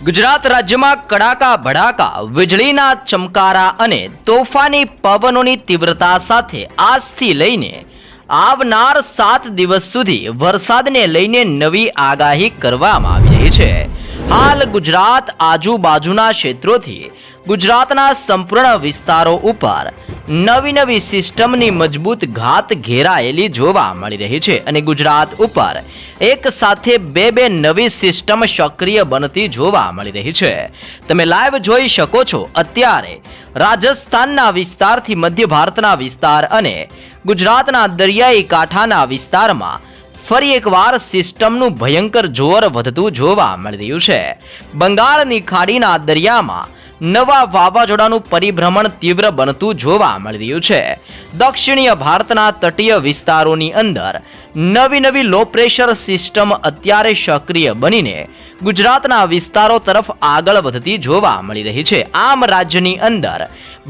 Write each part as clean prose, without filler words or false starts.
ગુજરાત રાજ્યમાં કડાકા ભડાકા વીજળીના ચમકારા અને તોફાની પવનોની તીવ્રતા સાથે આજથી લઈને આવનાર 7 દિવસ સુધી વરસાદને લઈને નવી આગાહી કરવામાં આવી રહી છે। હાલ ગુજરાત આજુબાજુના ક્ષેત્રોથી ગુજરાતના સંપૂર્ણ વિસ્તારો ઉપર નવી સિસ્ટમની મજબૂત ઘાત ઘેરાયેલી જોવા મળી રહી છે અને ગુજરાત ઉપર એક સાથે બે નવી સિસ્ટમ સક્રિય બનતી જોવા મળી રહી છે। તમે લાઈવ જોઈ શકો છો, અત્યારે રાજસ્થાનના વિસ્તારથી મધ્ય ભારતના વિસ્તાર અને ગુજરાતના દરિયાઈ કાંઠાના વિસ્તારમાં ફરી એકવાર સિસ્ટમનું ભયંકર જોર વધતું જોવા મળી રહ્યું છે। બંગાળની ખાડીના દરિયામાં નવા વાવાઝોડાનું પરિભ્રમણ તીવ્ર બનતું જોવા મળી રહ્યું છે। દક્ષિણીય ભારતના તટીય વિસ્તારોની અંદર નવી લો પ્રેશર સિસ્ટમ અત્યારે સક્રિય બનીને ગુજરાતના વિસ્તારો તરફ આગળ વધતી જોવા મળી રહી છે। આમ રાજ્યની અંદર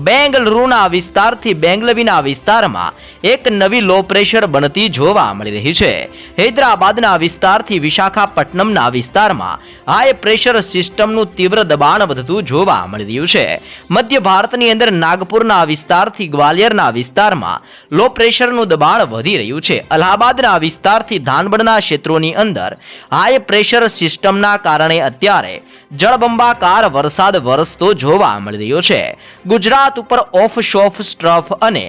બેંગલુરુના વિસ્તારથી બેંગલવીના વિસ્તારમાં એક નવી લો પ્રેશર બનતી જોવા મળી રહી છે। હૈદરાબાદના વિસ્તારથી વિશાખાપટ્ટનમના વિસ્તારમાં હાઈ પ્રેશર સિસ્ટમનું તીવ્ર દબાણ વધતું જોવા મળી રહ્યું છે। મધ્ય ભારતની અંદર નાગપુરના વિસ્તારથી ગ્વાલિયરના વિસ્તારમાં લો પ્રેશરનું દબાણ વધી રહ્યું છે। અલ્હાબાદના વિસ્તારથી ધાનબડના ક્ષેત્રોની અંદર હાઈ પ્રેશર સિસ્ટમના કારણે અત્યારે જળબંબાકાર વરસાદ વરસતો જોવા મળી રહ્યો છે। ગુજરાત ઉપર ઓફ શોફ સ્ટ્રફ અને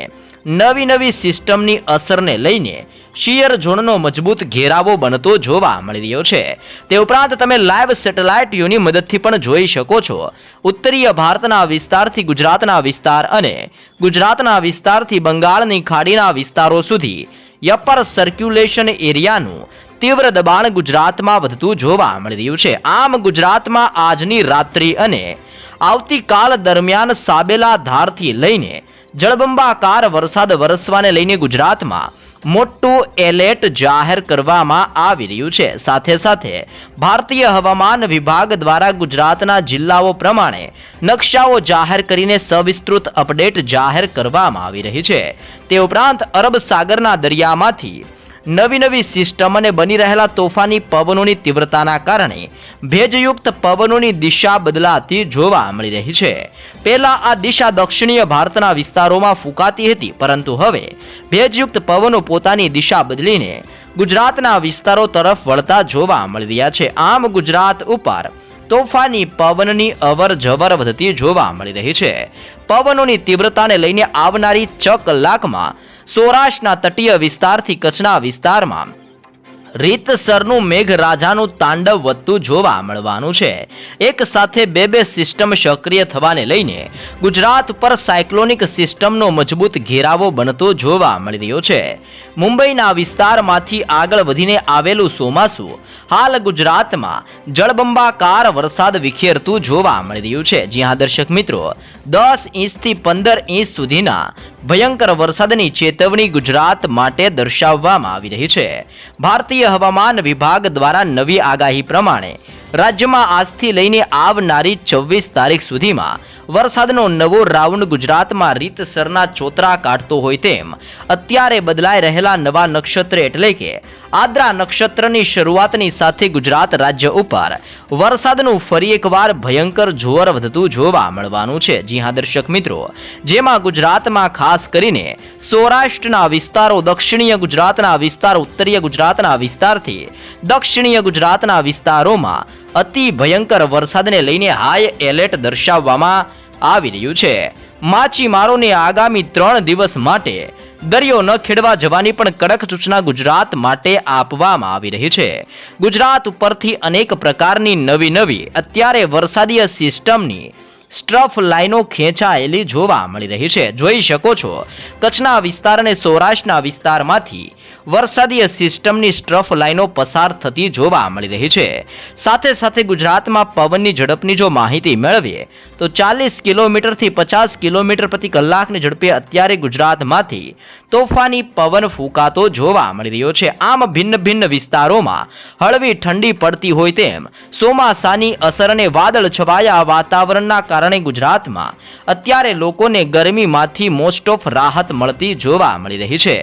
નવી સિસ્ટમની અસરને લઈને શિયર ઝોનનો મજબૂત ઘેરાવો બનતો જોવા મળી રહ્યો છે। તે ઉપરાંત તમે લાઈવ સેટેલાઇટ વ્યૂની મદદથી પણ જોઈ શકો છો, ઉત્તરીય ભારતના વિસ્તારથી ગુજરાતના વિસ્તાર અને ગુજરાતના વિસ્તારથી બંગાળની ખાડીના વિસ્તારો સુધી અપર સર્ક્યુલેશન એરિયાનું તીવ્ર દબાણ ગુજરાતમાં વધતું જોવા મળી રહ્યું છે। આમ ગુજરાતમાં આજની રાત્રિ અને આવતીકાલ દરમિયાન સાબેલા ધારથી લઈને જળબંબાકાર વરસાદ વરસવાને લઈને ગુજરાતમાં મોટું એલર્ટ જાહેર કરવામાં આવી રહ્યું છે। સાથે ભારતીય હવામાન વિભાગ દ્વારા ગુજરાતના જિલ્લાઓ પ્રમાણે નકશાઓ જાહેર કરીને સવિસ્તૃત અપડેટ જાહેર કરવામાં આવી રહી છે। તે ઉપરાંત અરબ સાગરના દરિયામાંથી નવી સિસ્ટમ અને બની રહેલા તોફાની પવનોની તીવ્રતાના કારણે ભેજયુક્ત પવનોની દિશા બદલાતી જોવા મળી રહી છે। પહેલા આ દિશા દક્ષિણીય ભારતના વિસ્તારોમાં ફૂંકાતી હતી, પરંતુ હવે ભેજયુક્ત પવનો પોતાની દિશા બદલીને ગુજરાતના વિસ્તારો તરફ વળતા જોવા મળી રહ્યા છે। આમ ગુજરાત ઉપર તોફાની પવનની અવર જવર વધતી જોવા મળી રહી છે। પવનોની તીવ્રતાને લઈને આવનારી 6 કલાકમાં સૌરાષ્ટ્રના તટીય વિસ્તારથી કચ્છના વિસ્તારમાં રીતસરનું મેઘરાજાનું તાંડવ વધતું જોવા મળવાનું છે। એક સાથે બે સિસ્ટમ સક્રિય થવાને લઈને ગુજરાત પર સાયક્લોનિક સિસ્ટમનો મજબૂત ઘેરાવો બનતો જોવા મળી રહ્યો છે। મુંબઈના વિસ્તારમાંથી આગળ વધીને આવેલું ચોમાસું હાલ ગુજરાતમાં જળબંબાકાર વરસાદ વિખેરતું જોવા મળી રહ્યું છે। જ્યાં દર્શક મિત્રો 10 ઇંચથી 15 ઇંચ સુધીના ભયંકર વરસાદની ચેતવણી ગુજરાત માટે દર્શાવવામાં આવી રહી છે। ભારતીય હવામાન વિભાગ દ્વારા નવી આગાહી પ્રમાણે રાજ્યમાં આજથી લઈને આવનારી 24 તારીખ સુધીમાં વરસાદનો નવો રાઉન્ડ ગુજરાતમાં રીતસરના ચોતરા કાઢતો હોય તેમ અત્યારે બદલાઈ રહેલા નવા નક્ષત્ર એટલે કે આદ્રા નક્ષત્રની શરૂઆતની સાથે ગુજરાત રાજ્ય ઉપર વરસાદનું ફરી એકવાર ભયંકર જોર વધતું જોવા મળવાનું છે। જી હા દર્શક મિત્રો, જેમાં ગુજરાતમાં ખાસ કરીને સૌરાષ્ટ્રના વિસ્તારો, દક્ષિણીય ગુજરાતના વિસ્તાર, ઉત્તરીય ગુજરાતના વિસ્તારથી દક્ષિણીય ગુજરાતના વિસ્તારોમાં અતિ ભયંકર વરસાદને લઈને હાઈ એલર્ટ દર્શાવવામાં આવી રહ્યું છે। માછીમારોને આગામી 3 દિવસ માટે દરિયો ન ખેડવા જવાની પણ કડક સૂચના ગુજરાત માટે આપવામાં આવી રહી છે। ગુજરાત ઉપરથી અનેક પ્રકારની નવી અત્યારે વરસાદીય સિસ્ટમની સ્ટ્રફ લાઈનો ખેંચાયેલી જોવા મળી રહી છે। જોઈ શકો છો, કચ્છના વિસ્તાર અને સૌરાષ્ટ્રના વિસ્તારમાંથી વરસાદીય સિસ્ટમની સ્ટ્રફ લાઈનો પસાર થતી જોવા મળી રહી છે। સાથે ગુજરાતમાં પવનની ઝડપની જો માહિતી મેળવીએ તો 40 કિલોમીટરથી 50 કિલોમીટર પ્રતિ કલાકની ઝડપે અત્યારે ગુજરાતમાંથી તોફાની પવન ફૂંકાતો જોવા મળી રહ્યો છે। આમ ભિન્ન વિસ્તારોમાં હળવી ઠંડી પડતી હોય તેમ ચોમાસાની અસર અને વાદળ છવાયા વાતાવરણના કારણે ગુજરાતમાં અત્યારે લોકોને ગરમીમાંથી મોસ્ટ ઓફ રાહત મળતી જોવા મળી રહી છે।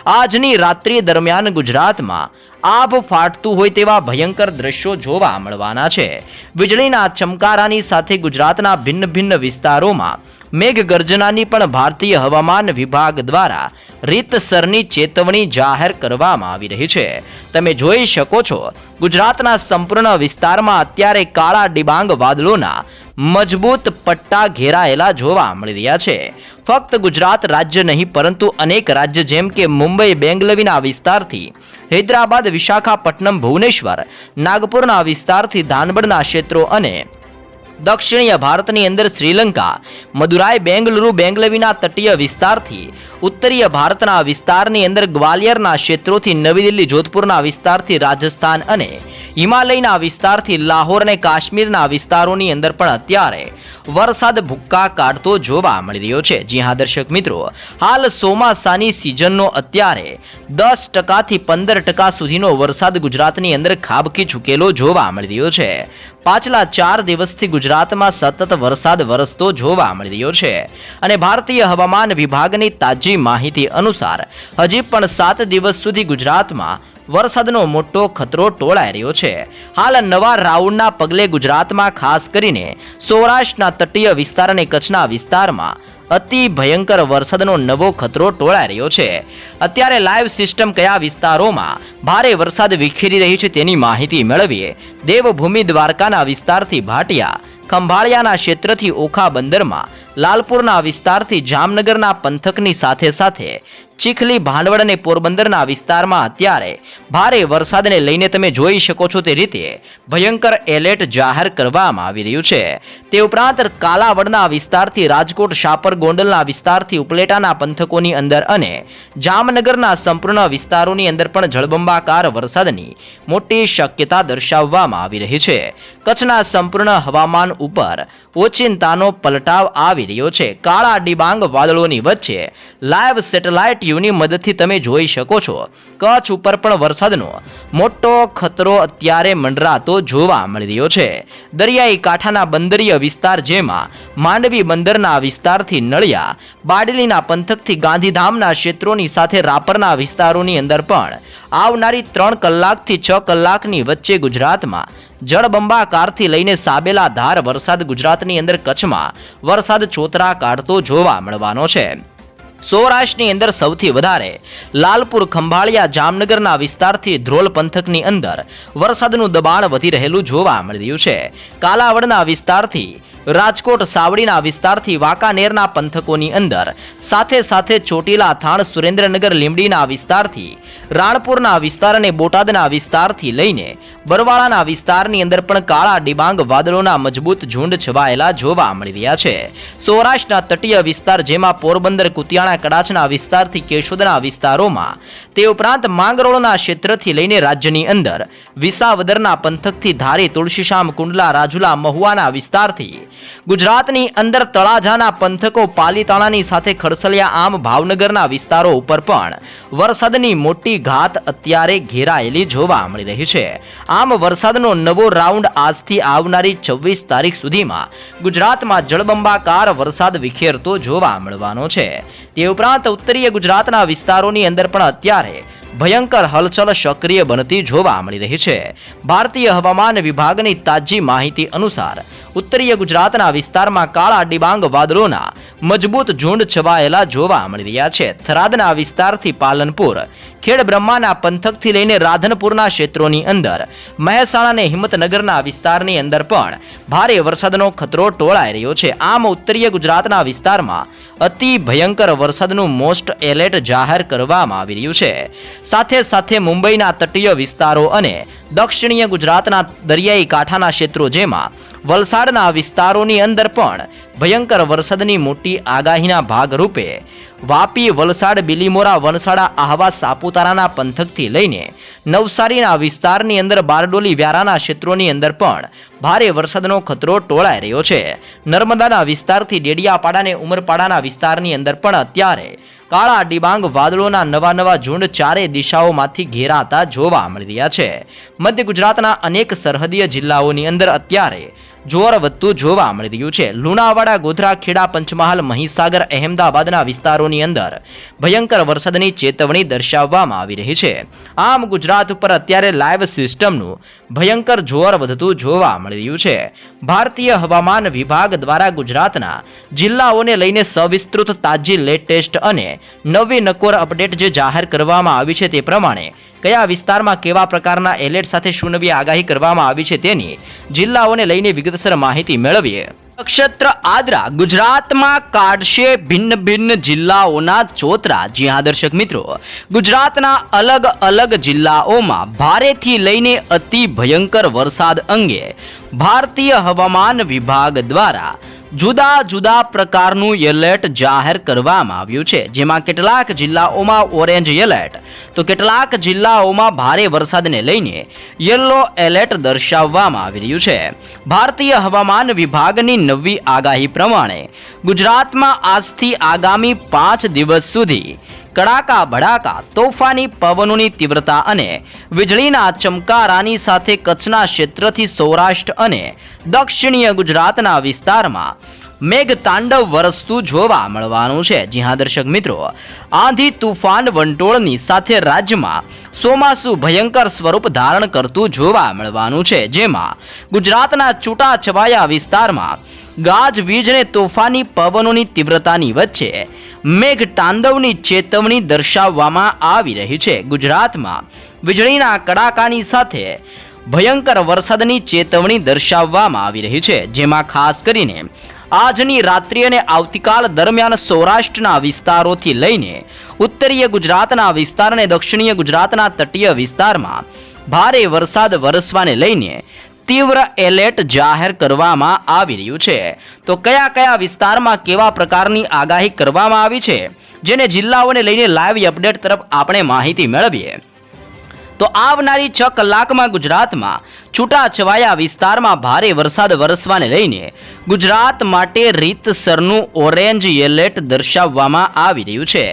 આજની રાત્રિ નવરાત્રી દરમિયાન ગુજરાતમાં આભ ફાટતું હોય તેવા ભયંકર દ્રશ્યો જોવા મળવાના છે. વીજળીના ચમકારાની સાથે ગુજરાતના ભિન્ન ભિન્ન વિસ્તારોમાં મેઘગર્જનાની પણ ભારતીય હવામાન વિભાગ દ્વારા રીતસરની ચેતવણી જાહેર કરવામાં આવી રહી છે. તમે જોઈ શકો છો, ગુજરાતના સંપૂર્ણ વિસ્તારમાં અત્યારે કાળા ડિબાંગ વાદળોના મજબૂત પટ્ટા ઘેરાયેલા જોવા મળી રહ્યા છે. ફક્ત ગુજરાત રાજ્ય નહીં પરંતુ અનેક રાજ્ય જેમ કે મુંબઈ, બેંગલવીના વિસ્તારથી હૈદરાબાદ, વિશાખાપટ્ટનમ, ભુવનેશ્વર, નાગપુરના વિસ્તારથી ધાનબડના ક્ષેત્રો અને દક્ષિણીય ભારતની અંદર શ્રીલંકા, મદુરાઈ, બેંગલુરુ, બેંગલવીના તટીય વિસ્તારથી ઉત્તરીય ભારતના વિસ્તારની અંદર ગ્વાલિયરના ક્ષેત્રોથી નવી દિલ્હી, જોધપુરના વિસ્તારથી રાજસ્થાન અને હિમાલયના વિસ્તારથી લાહોર અને કાશ્મીરના વિસ્તારોની અંદર પણ અત્યારે વરસાદ ભૂક્કા કાઢતો જોવા મળી રહ્યો છે. જી હા દર્શક મિત્રો, હાલ ચોમાસાની સિઝનનો અત્યારે 10% થી 15% સુધીનો વરસાદ ગુજરાતની અંદર ખાબકી ચૂકેલો જોવા મળી રહ્યો છે. પાછલા 4 દિવસથી ગુજરાતમાં સતત વરસાદ વરસતો જોવા મળી રહ્યો છે અને ભારતીય હવામાન વિભાગની તાજી માહિતી અનુસાર હજી પણ 7 દિવસ સુધી ગુજરાતમાં વરસાદનો મોટો ખતરો ટોળાઈ રહ્યો છે. હાલ નવા રાઉન્ડના પગલે ગુજરાતમાં ખાસ કરીને સૌરાષ્ટ્રના તટીય વિસ્તાર અને કચ્છના વિસ્તારમાં અતિ ભયંકર વરસાદનો નવો ખતરો ટોળાઈ રહ્યો છે. અત્યારે લાઈવ સિસ્ટમ કયા વિસ્તારોમાં ભારે વરસાદ વિખેરી રહી છે તેની માહિતી મેળવીએ. દેવભૂમિ દ્વારકાના વિસ્તારથી ભાટિયા, ખંભાળિયાના ક્ષેત્રથી ઓખા બંદરમાં, લાલપુરના વિસ્તારથી જામનગરના પંથકની સાથે સાથે ચીખલી, ભાંડવડ અને પોરબંદરના વિસ્તારમાં અત્યારે ભારે વરસાદને લઈને તમે જોઈ શકો છો તે રીતે ભયંકર એલર્ટ જાહેર કરવામાં આવી રહ્યું છે. તે ઉપરાંત કાલાવડના વિસ્તારથી રાજકોટ, શાપર, ગોંડલના વિસ્તારથી ઉપલેટાના પંથકોની અંદર અને જામનગરના સંપૂર્ણ વિસ્તારોની અંદર પણ જળબંબાકાર વરસાદની મોટી શક્યતા દર્શાવવામાં આવી રહી છે. કચ્છના સંપૂર્ણ હવામાન ઉપર ઓચિંતાનો પલટાવ આવી રહ્યો છે. કાળા ડિબાંગ વાદળોની વચ્ચે લાઈવ સેટેલાઇટ ની મદદથી તમે જોઈ શકો છો, કચ્છ ઉપર પણ વરસાદનો મોટો ખતરો અત્યારે મંડરાતો જોવા મળી રહ્યો છે. દરિયાઈ કાંઠાના બંદરીય વિસ્તાર જેમાં માંડવી બંદરના વિસ્તારથી નળિયા, બારડોલીના પંથકથી ગાંધીધામના ક્ષેત્રોની સાથે રાપરના વિસ્તારોની અંદર પણ આવનારી 3 કલાકથી 6 કલાકની વચ્ચે ગુજરાતમાં જળબંબાકારથી લઈને સાબેલા ધાર વરસાદ ગુજરાતની અંદર કચ્છમાં વરસાદ ચોતરા કાઢતો જોવા મળવાનો છે. સૌરાષ્ટ્રની અંદર સૌથી વધારે લાલપુર, ખંભાળિયા, જામનગરના વિસ્તારથી ધ્રોલ પંથકની અંદર વરસાદનું દબાણ વધી રહેલું જોવા મળી રહ્યું છે. કાલાવડના વિસ્તારથી રાજકોટ, સાવડીના વિસ્તારથી વાંકાનેરના પંથકોની અંદર સાથે સાથે ચોટીલા, થાણ, સુરેન્દ્રનગર, લીંબડીના વિસ્તારથી રાણપુરના વિસ્તાર અને બોટાદના વિસ્તારથી લઈને બરવાળાના વિસ્તારની અંદર પણ કાળા ડિબાંગ વાદળોના મજબૂત ઝુંડ છવાયેલા જોવા મળી રહ્યા છે. સૌરાષ્ટ્રના તટીય વિસ્તાર જેમાં પોરબંદર, કુતિયાણા, કડાચના વિસ્તારથી કેશોદના વિસ્તારોમાં, તે ઉપરાંત માંગરોળના ક્ષેત્રથી લઈને રાજ્યની અંદર વિસાવદરના પંથકથી ધારી, તુલસીશામ, કુંડલા, રાજુલા, મહુવાના વિસ્તારથી ગુજરાતની અંદર તળાજાના પંથકો, પાલીતાણાની સાથે ખડસલિયા, આમ ભાવનગરના વિસ્તારો ઉપર પણ વરસાદની મોટી ઘાત અત્યારે ઘેરાયેલી જોવા મળી રહી છે. આમ વરસાદનો નવો રાઉન્ડ આજથી આવનારી 26 તારીખ સુધીમાં ગુજરાતમાં જળબંબાકાર વરસાદ વિખેરતો જોવા મળવાનો છે. તે ઉપરાંત ઉત્તરીય ગુજરાતના વિસ્તારોની અંદર પણ અત્યારે ભયંકર હલચલ સક્રિય બનતી જોવા મળી રહી છે. ભારતીય હવામાન વિભાગની તાજી માહિતી અનુસાર ઉત્તરીય ગુજરાતના વિસ્તારમાં કાળા ડિબાંગ વાદળોના મજબૂત ઝુંડ છવાયેલા જોવા મળી રહ્યા છે. થરાદના વિસ્તારથી પાલનપુર, ખેડબ્રહ્માના પંથકથી લઈને રાધનપુરના ક્ષેત્રોની અંદર, મહેસાણા અને હિંમતનગરના વિસ્તારની અંદર પણ ભારે વરસાદનો ખતરો ટોળાઈ રહ્યો છે. આમ ઉત્તરીય ગુજરાતના વિસ્તારમાં અતિ ભયંકર વરસાદનું મોસ્ટ એલર્ટ જાહેર કરવામાં આવી રહ્યું છે. સાથે સાથે મુંબઈના તટીય વિસ્તારો અને દક્ષિણીય ગુજરાતના દરિયાઈ કાંઠાના ક્ષેત્રો જેમાં વલસાડના વિસ્તારોની અંદર પણ ભયંકર વરસાદની મોટી આગાહીના ભાગરૂપે વાપી, વલસાડ, બિલીમોરા, વણસાડા, આહવા, સાપુતારાના પંથકથી લઈને નવસારીના વિસ્તારની અંદર બારડોલી, વ્યારાના ક્ષેત્રોની અંદર પણ ભારે વરસાદનો ખતરો ટોળાઈ રહ્યો છે. નર્મદાના વિસ્તારથી ડેડિયાપાડા અને ઉમરપાડાના વિસ્તારની અંદર પણ અત્યારે કાળા ડિબાંગ વાદળોના નવા ઝુંડ ચારે દિશાઓમાંથી ઘેરાતા જોવા મળી રહ્યા છે. મધ્ય ગુજરાતના અનેક સરહદીય જિલ્લાઓની અંદર અત્યારે જોર વધતું જોવા મળી રહ્યું છે. લુણાવાડા, ગોધરા, ખેડા, પંચમહાલ, મહીસાગર, અહેમદાબાદના વિસ્તારોની અંદર ભયંકર વરસાદની ચેતવણી દર્શાવવામાં આવી રહી છે. આમ ગુજરાત ઉપર અત્યારે લાઈવ સિસ્ટમનું ભયંકર જોર વધતું જોવા મળી રહ્યું છે. ભારતીય હવામાન વિભાગ દ્વારા ગુજરાતના જિલ્લાઓને લઈને સવિસ્તૃત, તાજી, લેટેસ્ટ અને નવી નકોર અપડેટ જે જાહેર કરવામાં આવી છે તે પ્રમાણે કયા વિસ્તારમાં કેવા પ્રકારના એલર્ટ સાથે શું નવી આગાહી કરવામાં આવી છે તેની જિલ્લાઓને લઈને વિગતસર માહિતી મેળવીએ. નક્ષત્ર આદ્રા ગુજરાતમાં કાઢશે ભિન્ન ભિન્ન જિલ્લાઓના ચોતરા. જી હા દર્શક મિત્રો, ગુજરાતના અલગ અલગ જિલ્લાઓમાં ભારેથી લઈને અતિ ભયંકર વરસાદ અંગે ભારતીય હવામાન વિભાગ દ્વારા જુદા જુદા પ્રકારનું એલર્ટ જાહેર કરવામાં આવ્યું છે. જેમાં કેટલાક જિલ્લાઓમાં ઓરેન્જ એલર્ટ તો કેટલાક જિલ્લાઓમાં ભારે વરસાદને લઈને યલો એલર્ટ દર્શાવવામાં આવી રહ્યું છે. ભારતીય હવામાન વિભાગની નવી આગાહી પ્રમાણે ગુજરાતમાં આજથી આગામી 5 દિવસ સુધી કડાકા ભડાકા, તોફાની પવનોની તીવ્રતા અને વીજળીના ચમકારાની સાથે કચ્છના ક્ષેત્રથી સૌરાષ્ટ્ર અને દક્ષિણીય ગુજરાતના વિસ્તારમાં મેઘ તાંડવ વરસતું જોવા મળવાનું છે. જી હા દર્શક મિત્રો, આંધી, તુફાન, વંટોળની સાથે રાજ્યમાં ચોમાસું ભયંકર સ્વરૂપ ધારણ કરતું જોવા મળવાનું છે. જેમાં ગુજરાતના છૂટાછવાયા વિસ્તારમાં ગાજવીજ અને તોફાની પવનોની તીવ્રતાની વચ્ચે મેઘ તાંડવની ચેતવણી દર્શાવવામાં આવી રહી છે. ગુજરાતમાં વીજળીના કડાકાની સાથે ભયંકર વરસાદની ચેતવણી દર્શાવવામાં આવી રહી છે. જેમાં ખાસ કરીને આજની રાત્રિ અને આવતીકાલ દરમિયાન સૌરાષ્ટ્રના વિસ્તારોથી લઈને ઉત્તરીય ગુજરાતના વિસ્તાર અને દક્ષિણીય ગુજરાતના તટીય વિસ્તારમાં ભારે વરસાદ વરસવાને લઈને તીવ્ર એલર્ટ જાહેર કરવામાં આવી રહ્યું છે. તો કયા કયા વિસ્તારમાં કેવા પ્રકારની આગાહી કરવામાં આવી છે, જેને જિલ્લાઓને લઈને લાઈવ અપડેટ તરફ આપણે માહિતી મેળવીએ. તો આવનારી 6 કલાકમાં ગુજરાતમાં છૂટાછવાયા વિસ્તારમાં ભારે વરસાદ વરસવાને લઈને ગુજરાત માટે રીતસરનું ઓરેન્જ એલર્ટ દર્શાવવામાં આવી રહ્યું છે.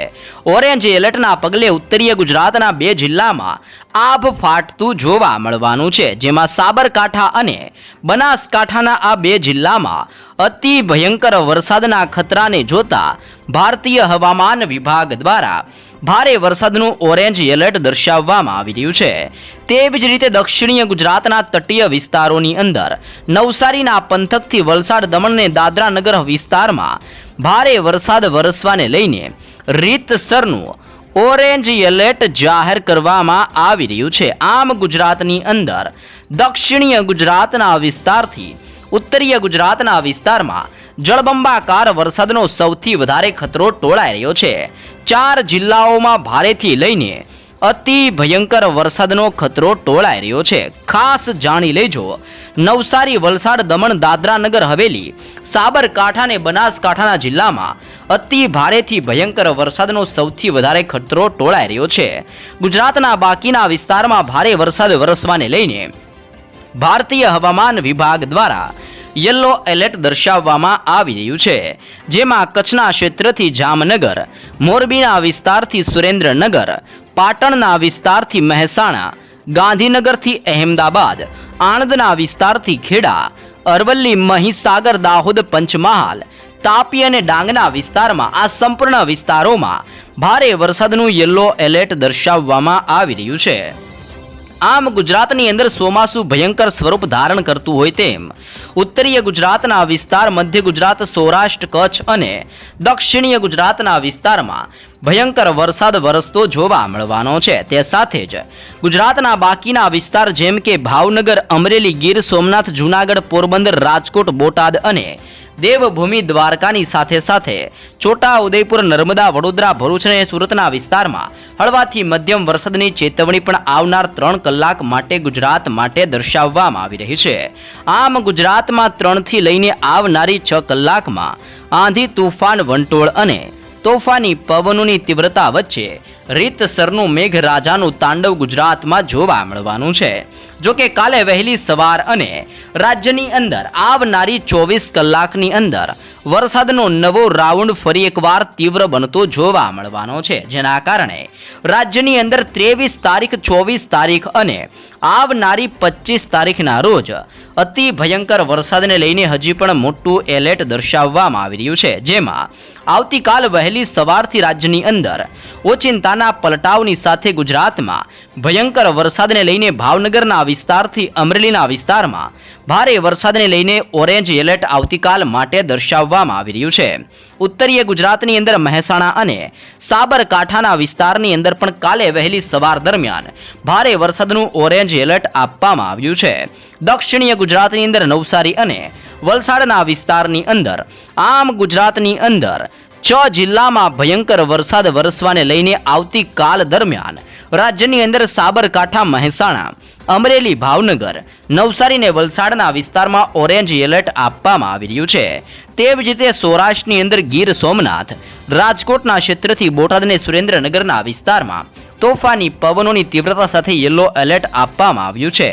ઓરેન્જ એલર્ટના પગલે ઉત્તરીય ગુજરાતના 2 જિલ્લામાં આભ ફાટતું જોવા મળવાનું છે. જેમાં સાબરકાંઠા અને બનાસકાંઠાના આ 2 જિલ્લામાં અતિ ભયંકર વરસાદના ખતરાને જોતા ભારતીય હવામાન વિભાગ દ્વારા ભારે વરસાદનું ઓરેન્જ એલર્ટ દર્શાવવામાં આવી રહ્યું છે. તેવી જ રીતે દક્ષિણીય ગુજરાતના તટીય વિસ્તારોની અંદર નવસારીના પંથકથી વલસાડ, દમણ અને દાદરા નગર વિસ્તારમાં ભારે વરસાદ વરસવાને લઈને રીતસરનું ઓરેન્જ એલર્ટ જાહેર કરવામાં આવી રહ્યું છે. આમ ગુજરાતની અંદર દક્ષિણીય ગુજરાતના વિસ્તારથી ઉત્તરીય ગુજરાતના વિસ્તારમાં જળબંબાકાર વરસાદનો સૌથી વધારે ખતરો ટોળાઈ રહ્યો છે. 4 જિલ્લાઓમાં ભારેથી લઈને અતિ ભયંકર વરસાદનો ખતરો ટોળાઈ રહ્યો છે. ખાસ જાણી લેજો, નવસારી, વલસાડ, દમણ, દાદરા નગર હવેલી, સાબરકાંઠા અને બનાસકાંઠાના જિલ્લામાં અતિ ભારેથી ભયંકર વરસાદનો સૌથી વધારે ખતરો ટોળાઈ રહ્યો છે. ગુજરાતના બાકીના વિસ્તારમાં ભારે વરસાદ વરસવાને લઈને ભારતીય હવામાન વિભાગ દ્વારા યલો એલર્ટ દર્શાવવામાં આવી રહ્યું છે. જેમાં કચ્છના ક્ષેત્રથી જામનગર, મોરબીના વિસ્તારથી સુરેન્દ્રનગર, પાટણના વિસ્તારથી મહેસાણા, ગાંધીનગરથી અહેમદાબાદ, આણંદના વિસ્તારથી ખેડા, અરવલ્લી, મહીસાગર, દાહોદ, પંચમહાલ, તાપી અને ડાંગના વિસ્તારમાં આ સંપૂર્ણ વિસ્તારોમાં ભારે વરસાદનું યલો એલર્ટ દર્શાવવામાં આવી રહ્યું છે. આમ ગુજરાતની અંદર ચોમાસું ભયંકર સ્વરૂપ ધારણ કરતું હોય તેમ ઉત્તરીય ગુજરાતના વિસ્તાર, મધ્ય ગુજરાત, સૌરાષ્ટ્ર, કચ્છ અને દક્ષિણીય ગુજરાતના વિસ્તારમાં ભયંકર વરસાદ વરસતો જોવા મળવાનો છે. તે સાથે જ ગુજરાતના બાકીના વિસ્તાર જેમ કે ભાવનગર, અમરેલી, ગીર સોમનાથ, જૂનાગઢ, પોરબંદર, રાજકોટ, બોટાદ અને દેવભૂમિ દ્વારકાની સાથે સાથે છોટા ઉદેપુર, નર્મદા, વડોદરા, ભરૂચ અને સુરતના વિસ્તારમાં હળવાથી મધ્યમ વરસાદની ચેતવણી પણ આવનાર 3 કલાક માટે ગુજરાત માટે દર્શાવવામાં આવી રહી છે. આમ ગુજરાતમાં 3 થી લઈને આવનારી 6 કલાકમાં આંધી, તુફાન, વંટોળ અને તોફાની પવનોની તીવ્રતા વચ્ચે રીતસરનું મેઘરાજાનું તાંડવ ગુજરાતમાં જોવા મળવાનું છે. જો કે કાલે વહેલી સવાર અને રાજ્યની અંદર આવનારી 24 કલાકની અંદર વરસાદનો નવો રાઉન્ડ ફરી એકવાર તીવ્ર બનતો જોવા મળવાનો છે, જેના કારણે રાજ્યની અંદર 23 તારીખ, 24 તારીખ અને આવનારી 25 તારીખના રોજ અતિ ભયંકર વરસાદને લઈને હજી પણ મોટું એલર્ટ દર્શાવવામાં આવી રહ્યું છે, જેમાં આવતીકાલ વહેલી સવારથી રાજ્યની અંદર ઓચિંતાના પલટાવની સાથે ગુજરાતમાં ભયંકર વરસાદને લઈને ભાવનગરના વિસ્તારથી અમરેલીના વિસ્તારમાં ભારે વરસાદને લઈને ઓરેન્જ એલર્ટ આવતીકાલ માટે દર્શાવવામાં આવી રહ્યું છે. ઉત્તરીય ગુજરાતની અંદર મહેસાણા અને સાબરકાંઠાના વિસ્તારની અંદર પણ કાલે વહેલી સવાર દરમિયાન ભારે વરસાદનું ઓરેન્જ એલર્ટ આપવામાં આવ્યું છે. દક્ષિણીય ગુજરાતની અંદર નવસારી અને વલસાડના વિસ્તારની અંદર, આમ ગુજરાતની અંદર 6 જિલ્લામાં ભયંકર વરસાદ વરસવાને લઈને આવતીકાલ દરમિયાન રાજ્યની અંદર સાબરકાંઠા, મહેસાણા, અમરેલી, ભાવનગર, નવસારી અને વલસાડના વિસ્તારમાં ઓરેન્જ એલર્ટ આપવામાં આવી રહ્યું છે. તેવી જ રીતે સૌરાષ્ટ્રની અંદર ગીર સોમનાથ, રાજકોટના ક્ષેત્રથી બોટાદ અને સુરેન્દ્રનગરના વિસ્તારમાં તોફાની પવનોની તીવ્રતા સાથે યલો એલર્ટ આપવામાં આવ્યું છે.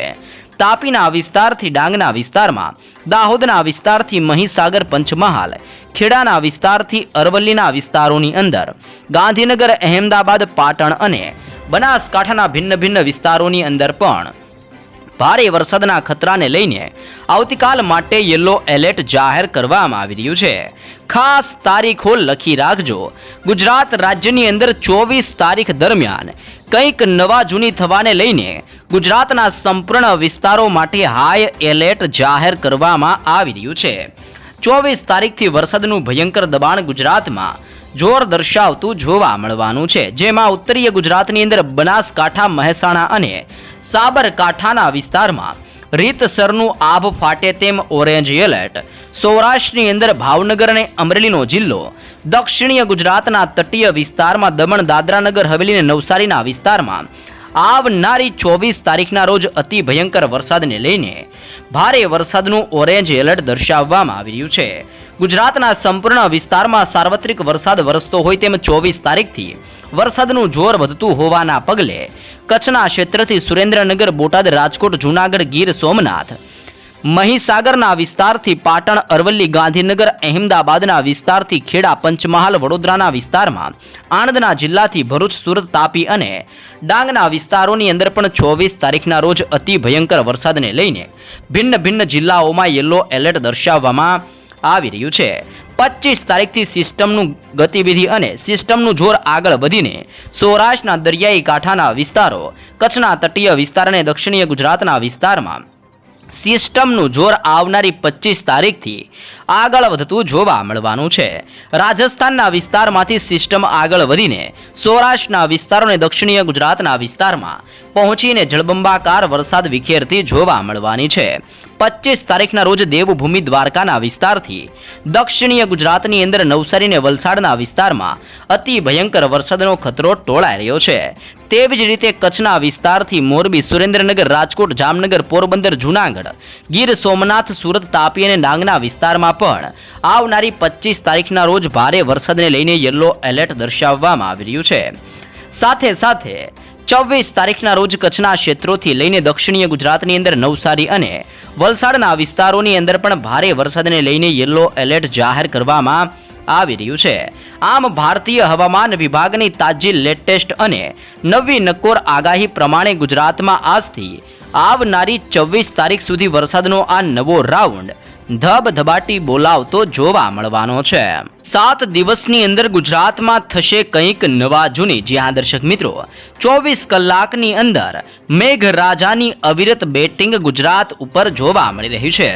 તાપીના વિસ્તારથી ડાંગના વિસ્તારમાં, દાહોદના વિસ્તારથી મહીસાગર, પંચમહાલ, ખેડાના વિસ્તારથી અરવલ્લીના વિસ્તારોની અંદર, ગાંધીનગર, અહેમદાબાદ, પાટણ અને બનાસકાંઠાના ભિન્ન વિસ્તારોની અંદર પણ ભારે વરસાદના ખતરાને લઈને આવતીકાલ માટે યલો એલર્ટ જાહેર કરવામાં આવી રહ્યું છે. ખાસ તારીખો લખી રાખજો. ગુજરાત રાજ્યની અંદર 24 તારીખ દરમિયાન કંઈક નવા જૂની થવાને લઈને ગુજરાતના સંપૂર્ણ વિસ્તારો માટે હાઈ એલર્ટ જાહેર કરવામાં આવી રહ્યું છે. 24 તારીખથી વરસાદનું ભયંકર દબાણ ગુજરાતમાં જોર દર્શાવતું જોવા મળવાનું છે, જેમાં ઉત્તરીય ગુજરાતની અંદર બનાસકાંઠા, મહેસાણા અને સાબરકાંઠાના વિસ્તારમાં રીતસરનું આભ ફાટે તેમ ઓરેન્જ એલર્ટ, સૌરાષ્ટ્રની અંદર ભાવનગર અને અમરેલીનો જિલ્લો, દક્ષિણીય ગુજરાતના તટીય વિસ્તારમાં દમણ, દાદરા, નગર હવેલી અને નવસારીના વિસ્તારમાં આવનારી 24 તારીખના રોજ અતિ ભયંકર વરસાદને લઈને ભારે વરસાદનું ઓરેન્જ એલર્ટ દર્શાવવામાં આવી રહ્યું છે. ગુજરાતના સંપૂર્ણ વિસ્તારમાં સાર્વત્રિક વરસાદ વરસતો હોય તેમ 24 તારીખથી વરસાદનું જોર વધતું હોવાના પગલે કચ્છના ક્ષેત્રથી સુરેન્દ્રનગર, બોટાદ, રાજકોટ, જૂનાગઢ, ગીર સોમનાથ, મહીસાગરના વિસ્તારથી પાટણ, અરવલ્લી, ગાંધીનગર, અહેમદાબાદના વિસ્તારથી ખેડા, પંચમહાલ, વડોદરાના વિસ્તારમાં, આણંદના જિલ્લાથી ભરૂચ, સુરત, તાપી અને ડાંગના વિસ્તારોની અંદર પણ 24 તારીખના રોજ અતિ ભયંકર વરસાદને લઈને ભિન્ન જિલ્લાઓમાં યલો એલર્ટ દર્શાવવામાં આવી રહ્યું છે. 25 તારીખથી સિસ્ટમનું ગતિવિધિ અને સિસ્ટમનું જોર આગળ વધીને સૌરાષ્ટ્રના દરિયાઈ કાંઠાના વિસ્તારો, કચ્છના તટીય વિસ્તાર અને દક્ષિણીય ગુજરાતના વિસ્તારમાં સિસ્ટમનું જોર આવનારી 25 તારીખથી આગળ વધતું જોવા મળવાનું છે. રાજસ્થાનના વિસ્તારમાંથી સિસ્ટમ આગળ વધીને સૌરાષ્ટ્રના વિસ્તારો અને દક્ષિણીય ગુજરાતના વિસ્તારમાં પહોંચીને જળબંબાકાર વરસાદ વિખેરતી જોવા મળવાની છે. 25 તારીખના રોજ દેવભૂમિ દ્વારકાના વિસ્તારથી દક્ષિણીય ગુજરાતની અંદર નવસારી અને વલસાડના વિસ્તારમાં અતિ ભયંકર વરસાદનો ખતરો ટોળાઈ રહ્યો છે. તેવી જ રીતે કચ્છના વિસ્તારથી મોરબી, સુરેન્દ્રનગર, રાજકોટ, જામનગર, પોરબંદર, જૂનાગઢ, ગીર સોમનાથ, સુરત, તાપી અને ડાંગના વિસ્તારમાં પણ આવનારી 25 તારીખના રોજ ભારે વરસાદને લઈને યલો એલર્ટ દર્શાવવામાં આવી રહ્યું છે. સાથે 24 તારીખના રોજ કચ્છના ક્ષેત્રોથી લઈને દક્ષિણીય ગુજરાતની અંદર નવસારી અને વલસાડના વિસ્તારોની અંદર પણ ભારે વરસાદને લઈને યલો એલર્ટ જાહેર કરવામાં આવી રહ્યું છે. આમ ભારતીય હવામાન વિભાગની તાજી લેટેસ્ટ અને નવી નક્કોર આગાહી પ્રમાણે ગુજરાતમાં આજથી આવનારી 24 તારીખ સુધી વરસાદનો આ નવો રાઉન્ડ ધબધબાટી બોલાવતો જોવા મળવાનો છે. 7 દિવસની અંદર ગુજરાતમાં થશે કંઈક નવા જૂની. જ્યાં દર્શક મિત્રો 24 કલાકની અંદર મેઘરાજાની અવિરત બેટિંગ ગુજરાત ઉપર જોવા મળી રહી છે.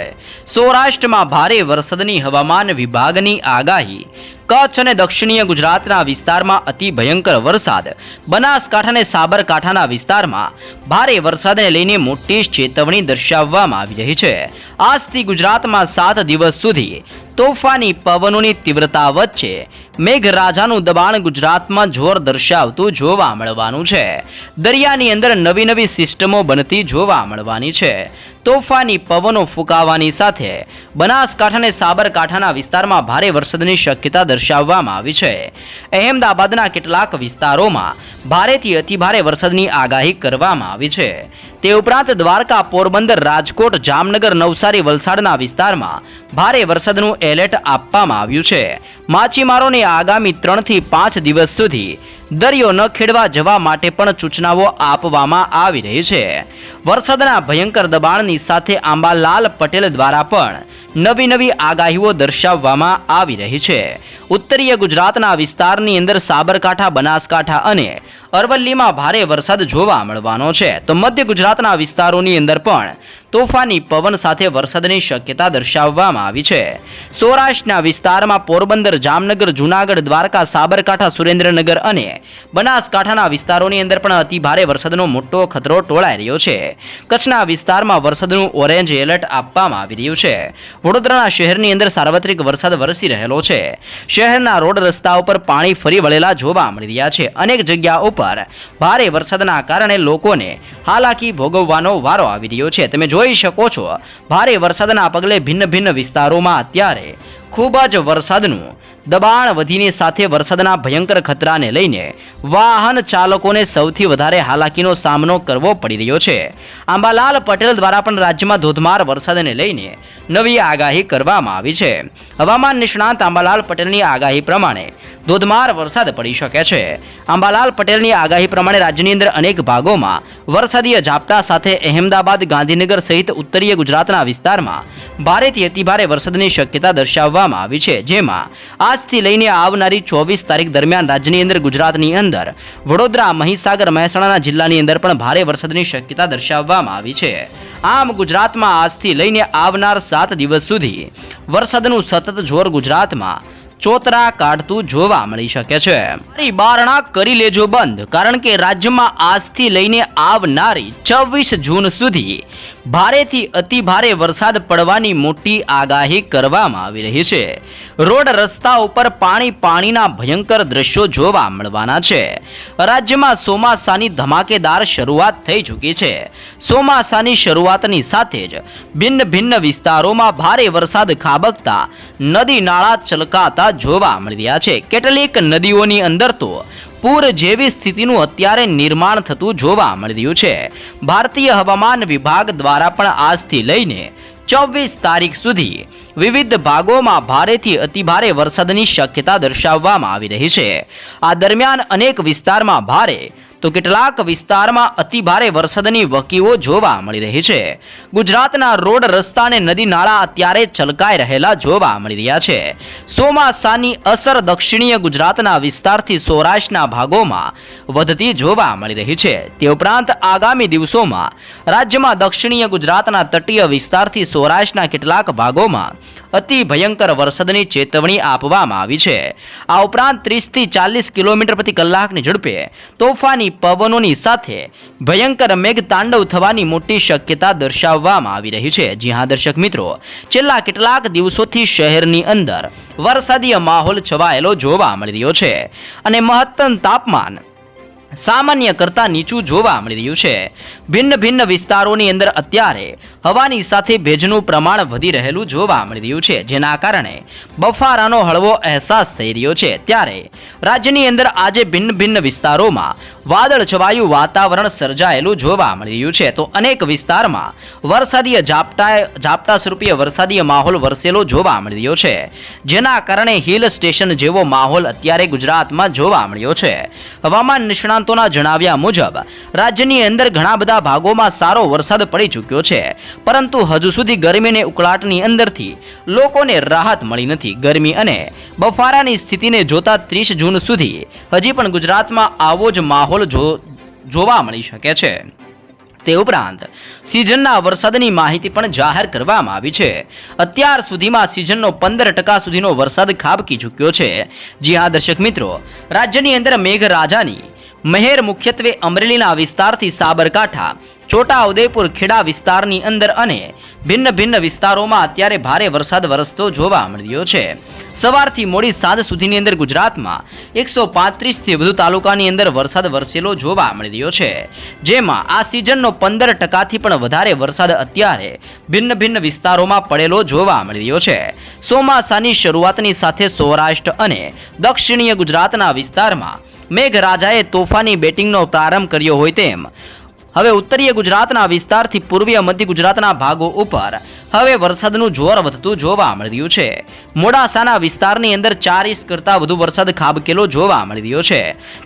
સૌરાષ્ટ્રમાં ભારે વરસાદની હવામાન વિભાગની આગાહી, કચ્છ અને દક્ષિણીય ગુજરાતના વિસ્તારમાં અતિ ભયંકર વરસાદ, બનાસકાંઠા અને સાબરકાંઠાના વિસ્તારમાં ભારે વરસાદને લઈને મોટી ચેતવણી દર્શાવવામાં આવી રહી છે. આજથી ગુજરાતમાં 7 દિવસ સુધી તોફાની પવનોની તીવ્રતા વચ્ચે મેઘરાજાનું દબાણ ગુજરાતમાં જોર દર્શાવતું જોવા મળવાનું છે. દરિયાની અંદર નવી સિસ્ટમો બનતી જોવા મળવાની છે. તોફાની પવનો ફૂંકાવાની સાથે બનાસકાંઠા અને સાબરકાંઠાના વિસ્તારમાં ભારે વરસાદની શક્યતા દર્શાવવામાં આવી છે. અહેમદાબાદના કેટલાક વિસ્તારોમાં ભારેથી અતિભારે વરસાદની આગાહી કરવામાં આવી છે. તે ઉપરાંત દ્વારકા, પોરબંદર, રાજકોટ, જામનગર, નવસારી નવસારી વલસાડના વિસ્તારમાં ભારે વરસાદનું એલર્ટ આપવામાં આવ્યું છે. માછીમારોને આગામી 3 થી 5 દિવસ સુધી દરિયો ન ખેડવા જવા માટે પણ સૂચનાઓ આપવામાં આવી રહી છે. વરસાદના ભયંકર દબાણની સાથે આંબાલાલ પટેલ દ્વારા પણ નવી આગાહીઓ દર્શાવવામાં આવી રહી છે. ઉત્તરીય ગુજરાતના વિસ્તારની અંદર સાબરકાંઠા, બનાસકાંઠા અને અરવલ્લીમાં ભારે વરસાદ જોવા મળવાનો છે, તો મધ્ય ગુજરાતના વિસ્તારોની અંદર પણ તોફાની પવન સાથે વરસાદની શક્યતા દર્શાવવામાં આવી છે. સૌરાષ્ટ્રના વિસ્તારમાં પોરબંદર, જામનગર, જૂનાગઢ, દ્વારકા, સાબરકાંઠા, સુરેન્દ્રનગર અને બનાસકાંઠાના વિસ્તારોની અંદર પણ અતિ ભારે વરસાદનો મોટો ખતરો ટોળાઈ રહ્યો છે. કચ્છના વિસ્તારમાં વરસાદનું ઓરેન્જ એલર્ટ આપવામાં આવી રહ્યું છે. વડોદરાના શહેરની અંદર સાર્વત્રિક વરસાદ વરસી રહેલો છે. શહેરના રોડ રસ્તાઓ પર પાણી ફરી વળેલા જોવા મળી રહ્યા છે. અનેક જગ્યાઓ પર ભારે વરસાદના કારણે લોકોને હાલાકી ભોગવવાનો વારો આવી રહ્યો છે. તમે જોઈ શકો છો, ભારે વરસાદના પગલે ભિન્ન વિસ્તારોમાં અત્યારે ખૂબ જ વરસાદનું દબાણ વધીને સાથે વરસાદના ભયંકર ખતરાને લઈને વાહન ચાલકોને સૌથી વધારે હાલાકીનો સામનો કરવો પડી રહ્યો છે. આંબાલાલ પટેલ દ્વારા પણ રાજ્યમાં ધોધમાર વરસાદને લઈને નવી આગાહી કરવામાં આવી છે. હવામાન નિષ્ણાંત આંબાલાલ પટેલની આગાહી પ્રમાણે ધોધમાર વરસાદ પડી શકે છે. આંબાલાલ પટેલની આગાહી પ્રમાણે રાજ્યની અંદર અનેક ભાગોમાં વરસાદીય ઝાપટા સાથે અહેમદાબાદ, ગાંધીનગર સહિત ઉત્તરીય ગુજરાતના વિસ્તારમાં ભારેથી અતિભારે વરસાદની શક્યતા દર્શાવવામાં આવી છે. જેમાં આજથી લઈને આવનારી 24 તારીખ દરમિયાન રાજ્યની અંદર ગુજરાતની અંદર વડોદરા, મહીસાગર, મહેસાણા જિલ્લાની અંદર પણ ભારે વરસાદની શક્યતા દર્શાવવામાં આવી છે. આમ ગુજરાતમાં આજથી લઈને આવનાર 7 દિવસ સુધી વરસાદનું સતત જોર ગુજરાતમાં ચોતરા કાઢતું જોવા મળી શકે છે. બારણા કરી લેજો બંધ, કારણ કે રાજ્યમાં આજથી લઈને આવનારી 24 જૂન સુધી ભારેથી અતિ ભારે વરસાદ પડવાની મોટી આગાહી કરવામાં આવી રહી છે. રોડ રસ્તા ઉપર પાણીના ભયંકર દ્રશ્યો જોવા મળવાના છે. રાજ્યમાં ચોમાસાની ધમાકેદાર શરૂઆત થઈ ચૂકી છે. ચોમાસાની શરૂઆતની સાથે જ ભિન્ન વિસ્તારોમાં ભારે વરસાદ ખાબકતા નદી નાળા છલકાતા જોવા મળી રહ્યા છે. કેટલીક નદીઓની અંદર તો પૂર જેવી સ્થિતિનું અત્યારે નિર્માણ થતું જોવા મળી રહ્યું છે. ભારતીય હવામાન વિભાગ દ્વારા પણ આજથી લઈને 24 તારીખ સુધી વિવિધ ભાગોમાં ભારેથી અતિભારે વરસાદની શક્યતા દર્શાવવામાં આવી રહી છે. આ દરમિયાન અનેક વિસ્તારમાં ભારે તો કેટલાક વિસ્તારમાં અતિભારે વરસાદની વકીઓ જોવા મળી રહી છે. ગુજરાતના રોડ રસ્તા અને નદી નાળા અત્યારે છલકાઈ રહેલા જોવા મળી રહ્યા છે. ચોમાસાની અસર દક્ષિણીય ગુજરાતના વિસ્તારથી સૌરાષ્ટ્રના ભાગોમાં વધતી જોવા મળી રહી છે. તે ઉપરાંત આગામી દિવસોમાં રાજ્યમાં દક્ષિણીય ગુજરાતના તટીય વિસ્તારથી સૌરાષ્ટ્રના કેટલાક ભાગોમાં અતિ ભયંકર વરસાદની ચેતવણી આપવામાં આવી છે. આ ઉપરાંત 30 થી 40 કિલોમીટર પ્રતિ કલાકની ઝડપે તોફાની પવનોની સાથે ભયંકર મેઘતાંડવ થવાની મોટી શક્યતા દર્શાવવામાં આવી રહી છે. જી હા દર્શક મિત્રો, છેલ્લા કેટલાક દિવસોથી શહેરની અંદર વરસાદીય માહોલ છવાયેલો જોવા મળી રહ્યો છે અને મહત્તમ તાપમાન સામાન્ય કરતાં નીચું જોવા મળી રહ્યું છે. ભિન્ન વિસ્તારોની અંદર અત્યારે હવાની સાથે ભેજનું પ્રમાણ વધી રહેલું જોવા મળી રહ્યું છે, જેના કારણે બફારાનો હળવો અહેસાસ થઈ રહ્યો છે. ત્યારે રાજ્યની અંદર આજે ભિન્ન વિસ્તારોમાં વાદળ છવાયું વાતાવરણ સર્જાયેલું જોવા મળી રહ્યું છે. તો અનેક વિસ્તારમાં વરસાદીય ઝાપટા સ્વરૂપીય વરસાદીય માહોલ વરસેલો જોવા મળી રહ્યો છે, જેના કારણે હિલ સ્ટેશન જેવો માહોલ અત્યારે ગુજરાતમાં જોવા મળ્યો છે. હવામાન નિષ્ણાંતોના જણાવ્યા મુજબ રાજ્યની અંદર ઘણા બધા ભાગોમાં સારો વરસાદ પડી ચૂક્યો છે, પરંતુ હજુ સુધી ગરમી અને ઉકળાટની અંદરથી લોકોને રાહત મળી નથી. ગરમી અને બફારાની સ્થિતિને જોતા 30 જૂન સુધી હજી પણ ગુજરાતમાં આવો જ માહોલ જોવા મળી શકે છે. તે ઉપરાંત સિઝનના વરસાદની માહિતી પણ જાહેર કરવામાં આવી છે. અત્યાર સુધીમાં સિઝનનો 15% સુધીનો વરસાદ ખાબકી ચૂક્યો છે. જી હા દર્શક મિત્રો, રાજ્યની અંદર મેઘરાજાની મહેર મુખ્યત્વે અમરેલીના વિસ્તારથી સાબરકાંઠા, છોટા ઉદેપુર, ખેડા વિસ્તારની અંદર અને ભિન્ન વિસ્તારોમાં અત્યારે ભારે વરસાદ વરસતો જોવા મળી રહ્યો છે. સવારથી મોડી સાંજ સુધીની અંદર ગુજરાતમાં 135 થી વધુ તાલુકાની અંદર વરસાદ વરસેલો જોવા મળી રહ્યો છે, જેમાં આ સિઝનનો 15% થી પણ વધારે વરસાદ અત્યારે ભિન્ન વિસ્તારોમાં પડેલો જોવા મળી રહ્યો છે. ચોમાસાની શરૂઆતની સાથે સૌરાષ્ટ્ર અને દક્ષિણીય ગુજરાતના વિસ્તારમાં મેઘરાજાએ તોફાની બેટિંગનો પ્રારંભ કર્યો હોય તેમ હવે ઉત્તરીય ગુજરાતના વિસ્તારથી પૂર્વીય મધ્ય ગુજરાતના ભાગો ઉપર હવે વરસાદનું જોર વધતું જોવા મળી રહ્યું છે. મોડાસાના વિસ્તારની અંદર 4 ઇંચ કરતાં વધુ વરસાદ ખાબકેલો જોવા મળી રહ્યો છે.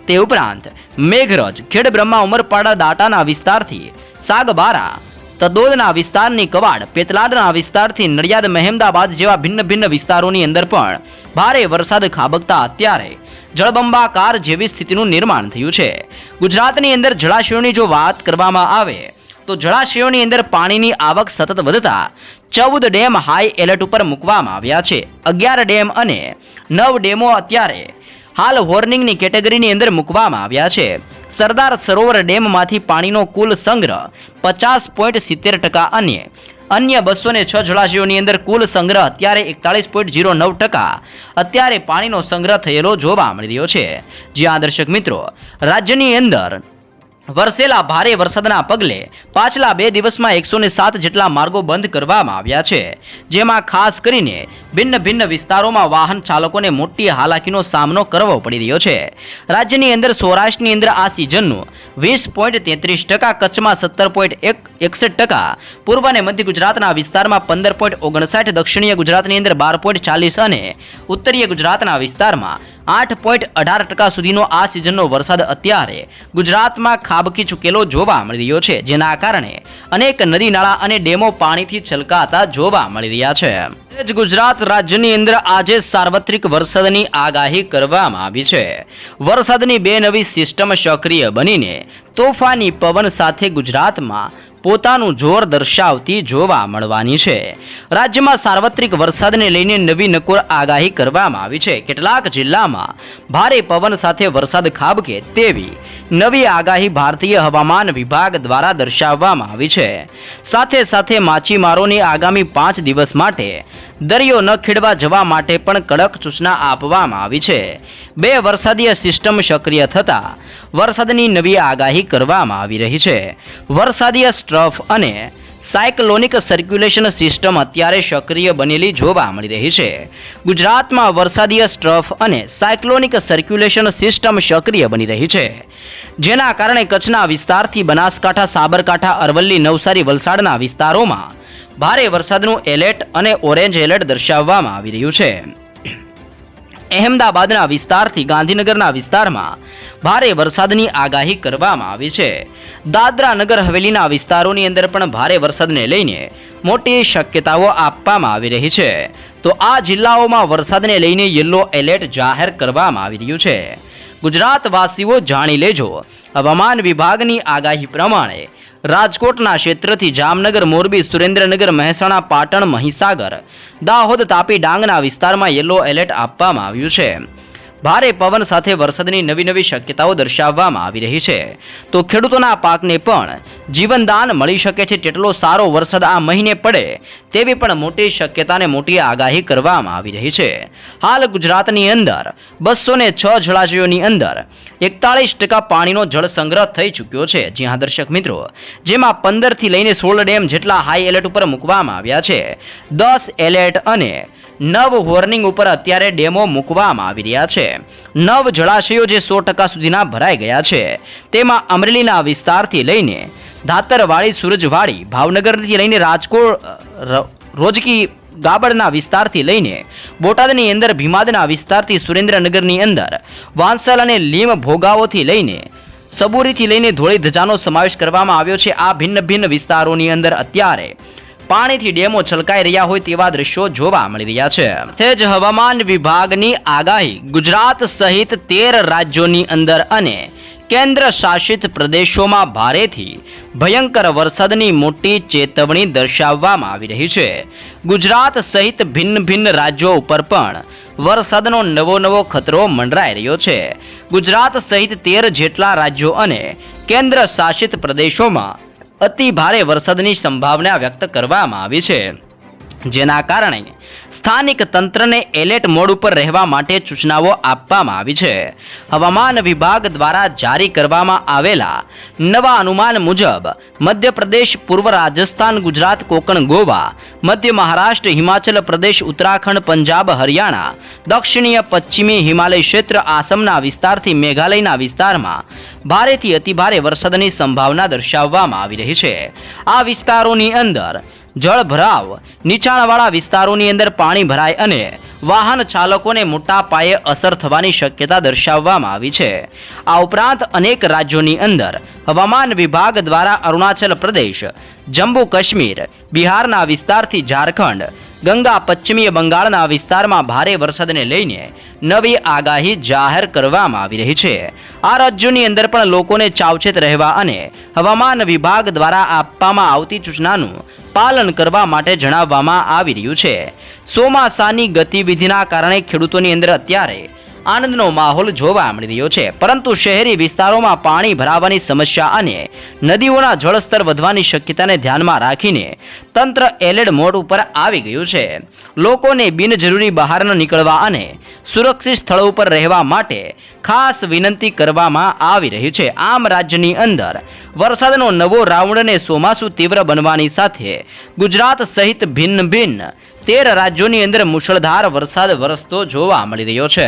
તે ઉપરાંત મેઘરજ, ખેડબ્રહ્મા, ઉમરપાડા, દાંતાના વિસ્તારથી સાગબારા, તદોદના વિસ્તારની કવાડ, પેતલાદના વિસ્તારથી નડિયાદ, મહેમદાબાદ જેવા ભિન્ન વિસ્તારોની અંદર પણ ભારે વરસાદ ખાબકતા અત્યારે જળબંબાકાર જેવી સ્થિતિનું નિર્માણ થયું છે. ગુજરાતની અંદર જળાશયોની જો વાત કરવામાં આવે તો જળાશયોની અંદર પાણીની આવક સતત વધતા 14 ડેમ હાઈ એલર્ટ ઉપર મૂકવામાં આવ્યા છે. 11 ડેમ અને 9 ડેમો અત્યારે હાલ વોર્નિંગની કેટેગરીની અંદર મૂકવામાં આવ્યા છે. સરદાર સરોવર ડેમમાંથી પાણીનો કુલ સંગ્રહ 50.70% અને અન્ય 206 જળાશયોની અંદર કુલ સંગ્રહ અત્યારે 41.09% અત્યારે પાણીનો સંગ્રહ થયેલો જોવા મળી રહ્યો છે. જ્યાં દર્શક મિત્રો રાજ્યની અંદર વરસેલા ભારે વરસાદના પગલે પાછલા 2 દિવસમાં 107 જેટલા માર્ગો બંધ કરવામાં આવ્યા છે. જેમાં ખાસ કરીને ભિન્ન વિસ્તારોમાં વાહન ચાલકોને મોટી હાલાકીનો સામનો કરવો પડી રહ્યો છે. રાજ્યની અંદર સૌરાષ્ટ્રની અંદર આ સિઝનનું 20.33%, કચ્છમાં 17.61%, પૂર્વ અને મધ્ય ગુજરાતના વિસ્તારમાં 15.59%, દક્ષિણીય ગુજરાતની અંદર 12.40% અને ઉત્તરીય ગુજરાતના વિસ્તારમાં 8.18% સુધીનો આ સિઝનનો વરસાદ અત્યારે ગુજરાતમાં ખાબકી ચૂકેલો જોવા મળી રહ્યો છે. જેના કારણે અનેક નદી નાળા અને ડેમો પાણીથી છલકાતા જોવા મળી રહ્યા છે. ગુજરાત રાજ્યની અંદર આજે સાર્વત્રિક વરસાદની આગાહી કરવામાં આવી છે. વરસાદની 2 નવી સિસ્ટમ સક્રિય બનીને તોફાની પવન સાથે ગુજરાતમાં પોતાનું જોર દર્શાવતી જોવા મળવાની છે. રાજ્યમાં સાર્વત્રિક વરસાદને લઈને નવી નકોર આગાહી કરવામાં આવી છે. કેટલાક જિલ્લામાં ભારે પવન સાથે વરસાદ ખાબકે તેવી નવી આગાહી ભારતીય હવામાન વિભાગ દ્વારા દર્શાવવામાં આવી છે. સાથે માછીમારોની આગામી 5 દિવસ માટે દરિયો ન ખેડવા જવા માટે પણ કડક સૂચના આપવામાં આવી છે. 2 વરસાદીય સિસ્ટમ સક્રિય થતા વરસાદની નવી આગાહી કરવામાં આવી રહી છે. વરસાદીય સ્ટ્રફ અને સાયક્લોનિક સર્ક્યુલેશન સિસ્ટમ અત્યારે સક્રિય બનેલી જોવા મળી રહી છે. ગુજરાતમાં વરસાદીય સ્ટ્રફ અને સાયક્લોનિક સર્ક્યુલેશન સિસ્ટમ સક્રિય બની રહી છે. જેના કારણે કચ્છના વિસ્તારથી બનાસકાંઠા, સાબરકાંઠા, અરવલ્લી, નવસારી, વલસાડના વિસ્તારોમાં ભારે વરસાદનું એલર્ટ અને ઓરેન્જ એલર્ટ દર્શાવવામાં આવી રહ્યું છે. અહેમદાબાદના વિસ્તારથી ગાંધીનગરના વિસ્તારમાં ભારે વરસાદની આગાહી કરવામાં આવી છે. દાદરા નગર હવેલીના વિસ્તારોની અંદર પણ ભારે વરસાદને લઈને મોટી શક્યતાઓ આપવામાં આવી રહી છે. તો આ જિલ્લાઓમાં વરસાદને લઈને યલો એલર્ટ જાહેર કરવામાં આવી રહ્યું છે. ગુજરાતવાસીઓ જાણી લેજો હવામાન વિભાગની આગાહી પ્રમાણે રાજકોટના ક્ષેત્રથી જામનગર, મોરબી, સુરેન્દ્રનગર, મહેસાણા, પાટણ, મહીસાગર, દાહોદ, તાપી, ડાંગના વિસ્તારમાં યલો એલર્ટ આપવામાં આવ્યું છે. ભારે પવન સાથે વરસાદની નવી શક્યતાઓ દર્શાવવામાં આવી રહી છે. તો ખેડૂતોના પાકને પણ જીવનદાન મળી શકે છે તેટલો સારો વરસાદ આ મહિને પડે તેવી પણ મોટી શક્યતાને મોટી આગાહી કરવામાં આવી રહી છે. હાલ ગુજરાતની અંદર 206 જળાશયોની અંદર 41% પાણીનો જળ સંગ્રહ થઈ ચૂક્યો છે. જ્યાં દર્શક મિત્રો જેમાં 15 થી લઈને 16 ડેમ જેટલા હાઈ એલર્ટ ઉપર મૂકવામાં આવ્યા છે. 10 એલર્ટ અને 9 વોર્નિંગ ઉપર અત્યારે ડેમો મૂકવામાં આવી રહ્યા છે. 9 જળાશયો જે 100% સુધીના ભરાઈ ગયા છે. તેમાં અમરેલીના વિસ્તારથી લઈને ધાતરવાડી, સુરજવાડી, ભાવનગરથી લઈને રાજકોટ, રોજકી, ગાબડના વિસ્તારથી લઈને બોટાદની અંદર ભીમાદના વિસ્તારથી સુરેન્દ્રનગરની અંદર વાંસલ અને લીમ ભોગાવોથી લઈને સબુરીથી લઈને ધોળી ધજાનો સમાવેશ કરવામાં આવ્યો છે. આ ભિન્ન વિસ્તારોની અંદર અત્યારે પાણીથી ડેમો છલકાઈ રહ્યા હોય તેવા દ્રશ્યો જોવા મળી રહ્યા છે. તે જ હવામાન વિભાગની આગાહી ગુજરાત સહિત 13 રાજ્યોની અંદર અને કેન્દ્ર શાસિત પ્રદેશોમાં ભારેથી ભયંકર વરસાદની મોટી ચેતવણી દર્શાવવામાં આવી રહી છે. ગુજરાત સહિત ભિન્ન રાજ્યો ઉપર પણ વરસાદનો નવો ખતરો મંડરાઈ રહ્યો છે. ગુજરાત સહિત 13 જેટલા રાજ્યો અને કેન્દ્ર શાસિત પ્રદેશોમાં અતિ ભારે વરસાદની સંભાવના વ્યક્ત કરવામાં આવી છે. જેના કારણે સ્થાનિક તંત્રને એલર્ટ મોડ ઉપર રહેવા માટે સૂચનાઓ આપવામાં આવી છે. હવામાન વિભાગ દ્વારા જારી કરવામાં આવેલા નવા અનુમાન મુજબ મધ્યપ્રદેશ, પૂર્વ રાજસ્થાન, ગુજરાત, કોકણ, ગોવા, મધ્ય મહારાષ્ટ્ર, હિમાચલ પ્રદેશ, ઉત્તરાખંડ, પંજાબ, હરિયાણા, દક્ષિણીય પશ્ચિમી હિમાલય ક્ષેત્ર, આસામના વિસ્તારથી મેઘાલયના વિસ્તારમાં ભારેથી અતિભારે વરસાદની સંભાવના દર્શાવવામાં આવી રહી છે. આ વિસ્તારોની અંદર જળભરાવ, નીચાણવાળા વિસ્તારોની અંદર પાણી ભરાય અને વાહન ચાલકોને મોટા પાયે અસર થવાની શક્યતા દર્શાવવામાં આવી છે. આ ઉપરાંત અનેક રાજ્યોની અંદર હવામાન વિભાગ દ્વારા અરુણાચલ પ્રદેશ, જમ્મુ કાશ્મીર, બિહારના વિસ્તારથી ઝારખંડ, ગંગા પશ્ચિમી બંગાળના વિસ્તારમાં ભારે વરસાદને લઈને નવી આગાહી જાહેર કરવામાં આવી રહી છે. આ રાજ્યોની અંદર પણ લોકોને સાવચેત રહેવા અને હવામાન વિભાગ દ્વારા આપવામાં આવતી સૂચનાનું પાલન કરવા માટે જણાવવામાં આવી રહ્યું છે. ચોમાસાની ગતિવિધિના કારણે ખેડૂતોની અંદર અત્યારે આનંદનો માહોલ જોવા મળી રહ્યો છે, પરંતુ શહેરી વિસ્તારોમાં પાણી ભરાવાની સમસ્યા અને નદીઓના જળસ્તર વધવાની શક્યતાને ધ્યાનમાં રાખીને તંત્ર એલર્ટ મોડ ઉપર આવી ગયું છે. લોકોને બિનજરૂરી બહાર ન નીકળવા અને સુરક્ષિત સ્થળો ઉપર રહેવા માટે ખાસ વિનંતી કરવામાં આવી રહી છે. આમ રાજ્યની અંદર વરસાદનો નવો રાઉન્ડ અને ચોમાસું તીવ્ર બનવાની સાથે ગુજરાત સહિત ભિન્ન ભિન્ન 13 રાજ્યોની અંદર મુશળધાર વરસાદ વરસતો જોવા મળી રહ્યો છે.